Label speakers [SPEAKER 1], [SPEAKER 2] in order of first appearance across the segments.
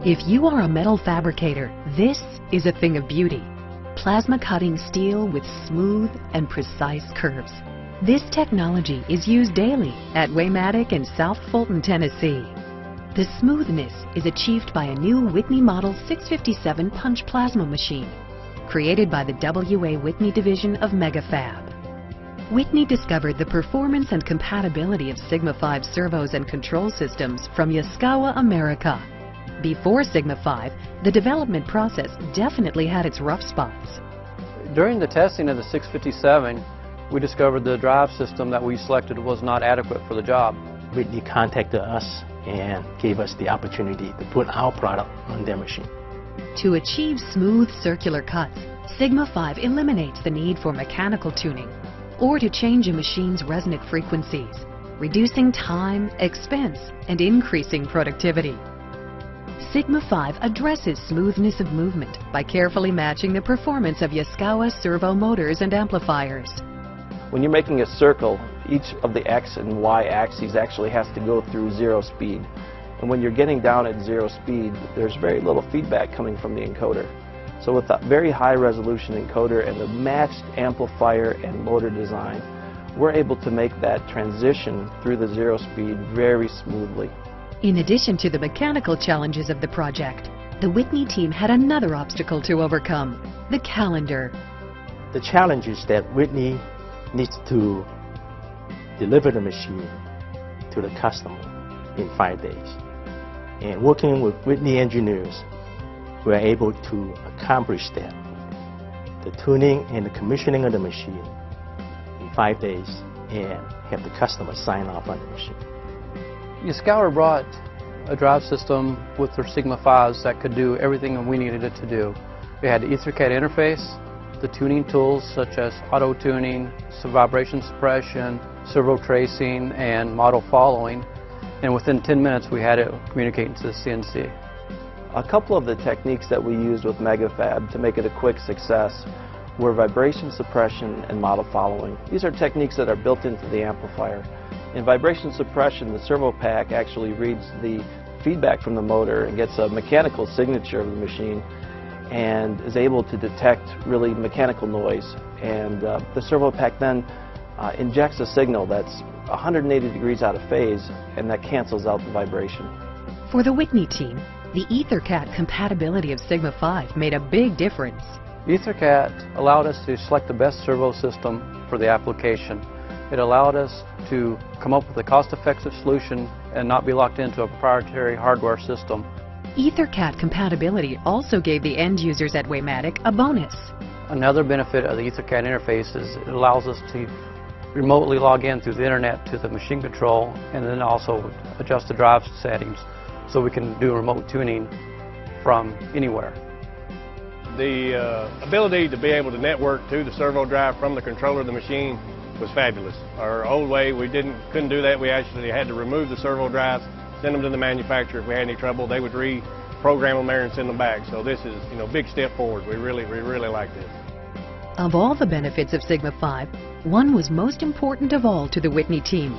[SPEAKER 1] If you are a metal fabricator, this is a thing of beauty. Plasma cutting steel with smooth and precise curves. This technology is used daily at Waymatic in South Fulton, Tennessee. The smoothness is achieved by a new Whitney Model 657 punch plasma machine, created by the W.A. Whitney division of Megafab. Whitney discovered the performance and compatibility of Sigma 5 servos and control systems from Yaskawa, America. Before Sigma 5, the development process definitely had its rough spots.
[SPEAKER 2] During the testing of the 657, we discovered the drive system that we selected was not adequate for the job.
[SPEAKER 3] Whitney contacted us and gave us the opportunity to put our product on their machine.
[SPEAKER 1] To achieve smooth circular cuts, Sigma 5 eliminates the need for mechanical tuning or to change a machine's resonant frequencies, reducing time, expense, and increasing productivity. Sigma 5 addresses smoothness of movement by carefully matching the performance of Yaskawa servo motors and amplifiers.
[SPEAKER 4] When you're making a circle, each of the X and Y axes actually has to go through zero speed. And when you're getting down at zero speed, there's very little feedback coming from the encoder. So with that very high resolution encoder and the matched amplifier and motor design, we're able to make that transition through the zero speed very smoothly.
[SPEAKER 1] In addition to the mechanical challenges of the project, the Whitney team had another obstacle to overcome: the calendar.
[SPEAKER 3] The challenge is that Whitney needs to deliver the machine to the customer in 5 days. And working with Whitney engineers, we're able to accomplish that. The tuning and the commissioning of the machine in 5 days and have the customer sign off on the machine.
[SPEAKER 2] Yaskawa brought a drive system with their Sigma 5s that could do everything that we needed it to do. We had the EtherCAT interface, the tuning tools such as auto tuning, vibration suppression, servo tracing, and model following, and within 10 minutes we had it communicating to the CNC.
[SPEAKER 4] A couple of the techniques that we used with Megafab to make it a quick success were vibration suppression and model following. These are techniques that are built into the amplifier. In vibration suppression, the servo pack actually reads the feedback from the motor and gets a mechanical signature of the machine and is able to detect really mechanical noise. And the servo pack then injects a signal that's 180 degrees out of phase, and that cancels out the vibration.
[SPEAKER 1] For the Whitney team, the EtherCAT compatibility of Sigma 5 made a big difference.
[SPEAKER 2] EtherCAT allowed us to select the best servo system for the application. It allowed us to come up with a cost-effective solution and not be locked into a proprietary hardware system.
[SPEAKER 1] EtherCAT compatibility also gave the end users at Waymatic a bonus.
[SPEAKER 2] Another benefit of the EtherCAT interface is it allows us to remotely log in through the internet to the machine control and then also adjust the drive settings so we can do remote tuning from anywhere.
[SPEAKER 5] The ability to be able to network to the servo drive from the controller of the machine was fabulous. Our old way, we couldn't do that. We actually had to remove the servo drives, send them to the manufacturer. If we had any trouble, they would reprogram them there and send them back. So this is, a big step forward. We really like this.
[SPEAKER 1] Of all the benefits of Sigma 5, one was most important of all to the Whitney team: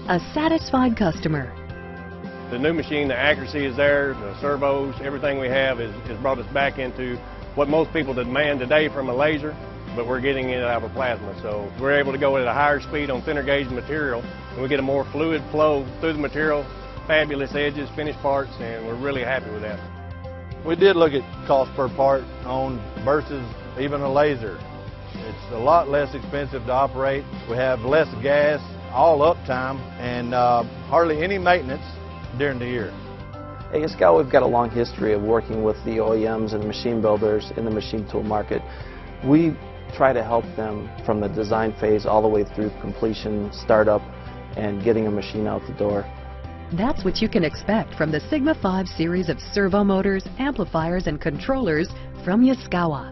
[SPEAKER 1] a satisfied customer.
[SPEAKER 5] The new machine, the accuracy is there, the servos, everything we have has brought us back into what most people demand today from a laser, but we're getting it out of a plasma. So we're able to go at a higher speed on thinner gauge material, and we get a more fluid flow through the material, fabulous edges, finished parts, and we're really happy with that.
[SPEAKER 6] We did look at cost per part on versus even a laser. It's a lot less expensive to operate. We have less gas, all uptime, and hardly any maintenance during the year.
[SPEAKER 4] At Yaskawa, we've got a long history of working with the OEMs and machine builders in the machine tool market. We try to help them from the design phase all the way through completion, startup, and getting a machine out the door.
[SPEAKER 1] That's what you can expect from the Sigma 5 series of servo motors, amplifiers, and controllers from Yaskawa.